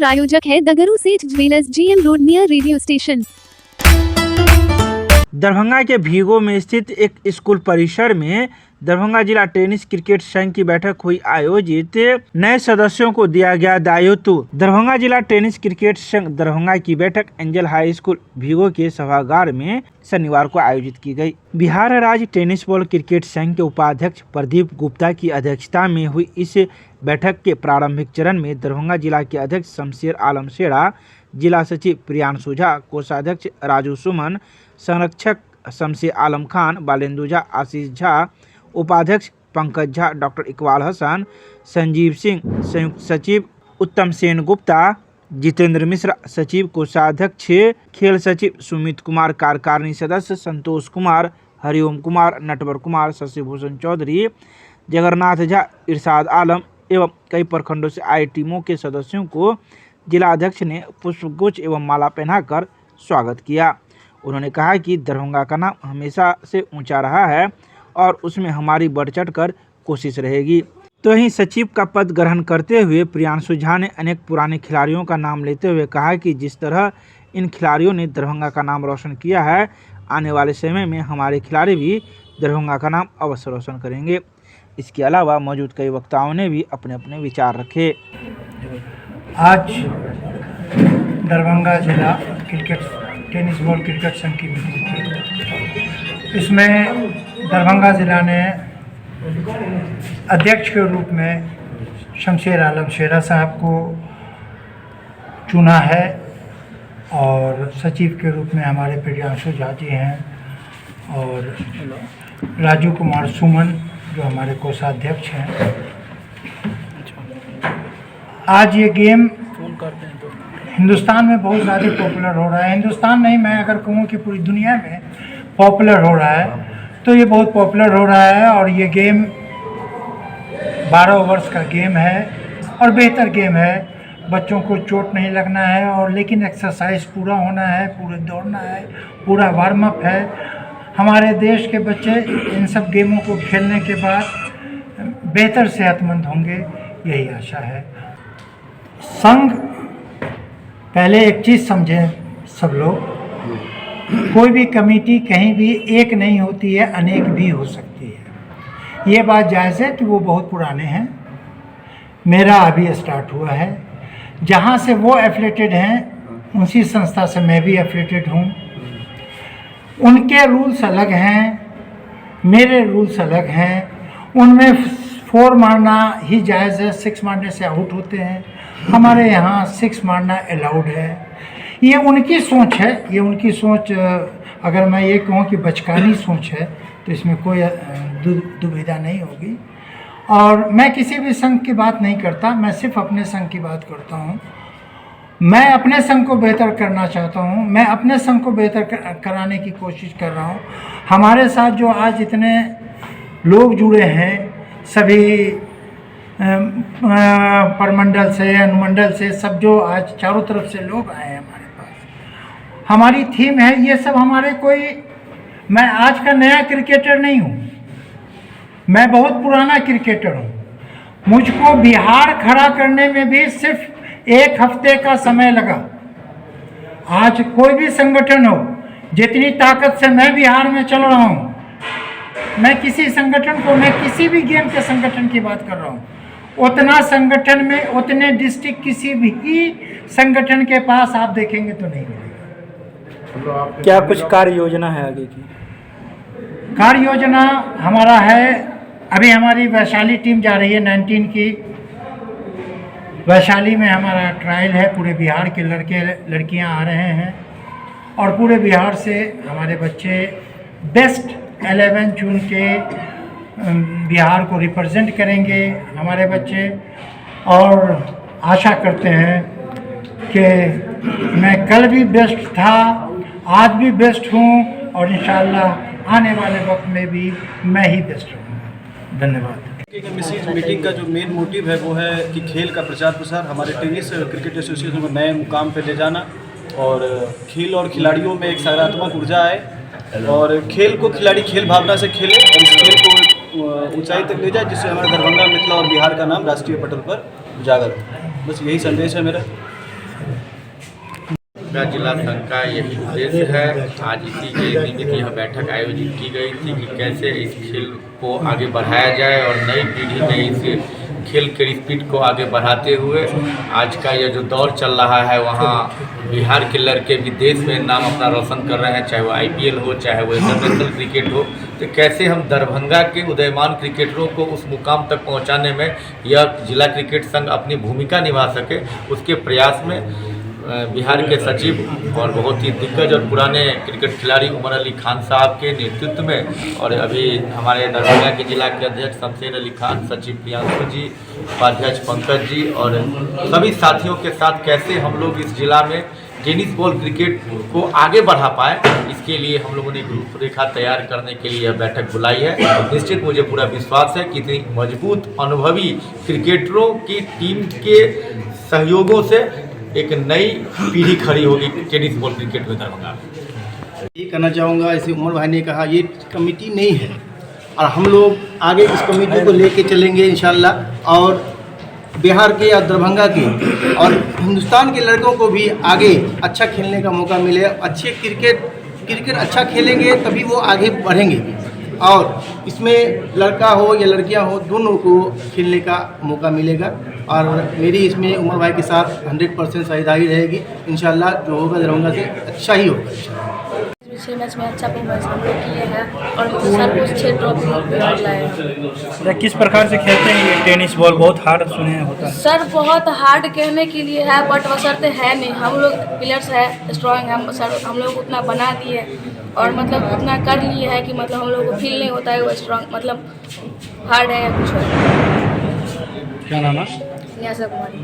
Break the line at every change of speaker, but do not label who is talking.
प्रायोजक है दगरू सेठ jewellers, GM road near radio station.
Darbhanga के भीगो में स्थित एक स्कूल परिसर में दरभंगा जिला टेनिस क्रिकेट संघ की बैठक हुई आयोजित। नए सदस्यों को दिया गया दायित्व। दरभंगा जिला टेनिस क्रिकेट संघ दरभंगा की बैठक एंजल हाई स्कूल भीगो के सभागार में शनिवार को आयोजित की गई। बिहार राज्य टेनिस बॉल क्रिकेट संघ के उपाध्यक्ष प्रदीप गुप्ता की अध्यक्षता में हुई इस बैठक के प्रारंभिक चरण में दरभंगा जिला के अध्यक्ष शमशेर आलम शेरा, जिला सचिव प्रियांशु झा, कोषाध्यक्ष राजू सुमन, संरक्षक शमशेर आलम खान, बालेंदु झा, आशीष झा, उपाध्यक्ष पंकज झा, डॉक्टर इकबाल हसन, संजीव सिंह, संयुक्त सचिव उत्तम सेन गुप्ता, जितेंद्र मिश्रा, सचिव कोषाध्यक्ष, खेल सचिव सुमित कुमार, कार्यकारिणी सदस्य संतोष कुमार, हरिओम कुमार, नटवर कुमार, शशिभूषण चौधरी, जगन्नाथ झा, इरशाद आलम एवं कई प्रखंडों से आए टीमों के सदस्यों को जिलाध्यक्ष ने पुष्पगुच्छ एवं माला पहनाकर स्वागत किया। उन्होंने कहा कि दरभंगा का नाम हमेशा से ऊंचा रहा है और उसमें हमारी बढ़ चढ़ कर कोशिश रहेगी। तो वहीं सचिव का पद ग्रहण करते हुए प्रियांशु झा ने अनेक पुराने खिलाड़ियों का नाम लेते हुए कहा कि जिस तरह इन खिलाड़ियों ने दरभंगा का नाम रोशन किया है, आने वाले समय में हमारे खिलाड़ी भी दरभंगा का नाम अवश्य रोशन करेंगे। इसके अलावा मौजूद कई वक्ताओं ने भी अपने अपने विचार रखे।
आज दरभंगा जिला क्रिकेट टेनिस बॉल क्रिकेट संघ की मीटिंग थी। इसमें दरभंगा जिला ने अध्यक्ष के रूप में शमशेर आलम शेरा साहब को चुना है और सचिव के रूप में हमारे प्रियांशु झा जी हैं और राजू कुमार सुमन जो हमारे कोषाध्यक्ष हैं। आज ये गेम हिंदुस्तान में बहुत ज़्यादा पॉपुलर हो रहा है। हिंदुस्तान नहीं, मैं अगर कहूँ कि पूरी दुनिया में पॉपुलर हो रहा है, तो ये बहुत पॉपुलर हो रहा है। और ये गेम 12 ओवर्स का गेम है और बेहतर गेम है। बच्चों को चोट नहीं लगना है और लेकिन एक्सरसाइज पूरा होना है, पूरे दौड़ना है, पूरा वार्म अप है। हमारे देश के बच्चे इन सब गेमों को खेलने के बाद बेहतर सेहतमंद होंगे, यही आशा है। संघ पहले एक चीज़ समझें सब लोग, कोई भी कमेटी कहीं भी एक नहीं होती है, अनेक भी हो सकती है। ये बात जायज़ है कि वो बहुत पुराने हैं, मेरा अभी स्टार्ट हुआ है। जहाँ से वो एफिलेटेड हैं उसी संस्था से मैं भी एफिलेटेड हूँ। उनके रूल्स अलग हैं, मेरे रूल्स अलग हैं। उनमें 4 मारना ही जायज़ है, 6 मारने से आउट होते हैं। हमारे यहाँ 6 मारना अलाउड है। ये उनकी सोच है, ये उनकी सोच। अगर मैं ये कहूँ कि बचकानी सोच है तो इसमें कोई दुविधा नहीं होगी। और मैं किसी भी संघ की बात नहीं करता, मैं सिर्फ अपने संघ की बात करता हूँ। मैं अपने संघ को बेहतर करना चाहता हूँ, मैं अपने संघ को बेहतर कराने की कोशिश कर रहा हूँ। हमारे साथ जो आज इतने लोग जुड़े हैं, सभी परमंडल से, अनुमंडल से, सब जो आज चारों तरफ से लोग आए हैं हमारे पास। हमारी थीम है ये सब हमारे कोई, मैं आज का नया क्रिकेटर नहीं हूँ, मैं बहुत पुराना क्रिकेटर हूँ। मुझको बिहार खड़ा करने में भी सिर्फ 1 हफ्ते का समय लगा। आज कोई भी संगठन हो, जितनी ताकत से मैं बिहार में चल रहा हूँ, मैं किसी संगठन को, मैं किसी भी गेम के संगठन की बात कर रहा हूँ, उतना संगठन में उतने डिस्ट्रिक्ट किसी भी संगठन के पास आप देखेंगे तो नहीं मिलेगा।
क्या कुछ कार्य योजना है आगे की?
कार्य योजना हमारा है, अभी हमारी वैशाली टीम जा रही है 19 की। वैशाली में हमारा ट्रायल है, पूरे बिहार के लड़के लड़कियां आ रहे हैं और पूरे बिहार से हमारे बच्चे बेस्ट 11 चुन के बिहार को रिप्रेजेंट करेंगे हमारे बच्चे। और आशा करते हैं कि मैं कल भी बेस्ट था, आज भी बेस्ट हूँ और इंशाअल्लाह आने वाले वक्त में भी मैं ही बेस्ट रहूँगा। धन्यवाद।
मीटिंग का जो मेन मोटिव है वो है कि खेल का प्रचार प्रसार, हमारे टेनिस क्रिकेट एसोसिएशन को नए मुकाम पर ले जाना और खेल और खिलाड़ियों में एक सकारात्मक ऊर्जा आए और खेल को खिलाड़ी खेल भावना से खेले और इस खेल को ऊंचाई तक ले जाए, जिससे हमारे दरभंगा, मिथिला और बिहार का नाम राष्ट्रीय पटल पर उजागर हो। बस यही संदेश है मेरा।
दरभंगा जिला संघ का यही उद्देश्य है। आज इसी के निमित्त यह बैठक आयोजित की गई थी कि कैसे इस खेल को आगे बढ़ाया जाए और नई पीढ़ी में इस खेल के स्पीड को आगे बढ़ाते हुए आज का यह जो दौर चल रहा है, वहाँ बिहार के लड़के भी देश में नाम अपना रोशन कर रहे हैं, चाहे वो IPL हो, चाहे वो इंटरनेशनल क्रिकेट हो। तो कैसे हम दरभंगा के उदयमान क्रिकेटरों को उस मुकाम तक पहुंचाने में यह जिला क्रिकेट संघ अपनी भूमिका निभा सके, उसके प्रयास में बिहार के सचिव और बहुत ही दिग्गज और पुराने क्रिकेट खिलाड़ी उमर अली खान साहब के नेतृत्व में, और अभी हमारे दरभंगा के जिला के अध्यक्ष शमशेर अली खान, सचिव प्रियांशु जी, उपाध्यक्ष पंकज जी और सभी साथियों के साथ कैसे हम लोग इस जिला में टेनिस बॉल क्रिकेट को आगे बढ़ा पाए, इसके लिए हम लोगों ने एक रूपरेखा तैयार करने के लिए यह बैठक बुलाई है। निश्चित मुझे पूरा विश्वास है कि इतनी मजबूत अनुभवी क्रिकेटरों की टीम के सहयोगों से एक नई पीढ़ी खड़ी होगी टेनिस बॉल क्रिकेट में दरभंगा में।
ये कहना चाहूँगा, ऐसे उमर भाई ने कहा, ये कमेटी नहीं है और हम लोग आगे इस कमेटी को लेके चलेंगे इंशाल्लाह, और बिहार के या दरभंगा के और हिंदुस्तान के लड़कों को भी आगे अच्छा खेलने का मौका मिले। अच्छे क्रिकेट अच्छा खेलेंगे तभी वो आगे बढ़ेंगे, और इसमें लड़का हो या लड़कियां हो, दोनों को खेलने का मौका मिलेगा। और मेरी इसमें उमर भाई के साथ 100% साझेदारी रहेगी। इंशाल्लाह जो होगा दरभंगा से अच्छा ही होगा।
6 मैच में अच्छा परफॉर्मेंस हम लोग किए हैं और सर को 6 ट्रॉफी लाए हैं।
किस प्रकार से खेलते हैं ये टेनिस बॉल? बहुत हार्ड सुने हैं होता है
सर, बहुत हार्ड कहने के लिए है, बट बशर्ते है नहीं। हम लोग प्लेयर्स है स्ट्रॉन्ग है सर, हम लोग उतना बना दिए और मतलब उतना कर लिए है कि मतलब हम लोग को फील नहीं होता है वो स्ट्रॉन्ग मतलब हार्ड है या कुछ है।
क्या नाम है?
न्यासा कुमारी।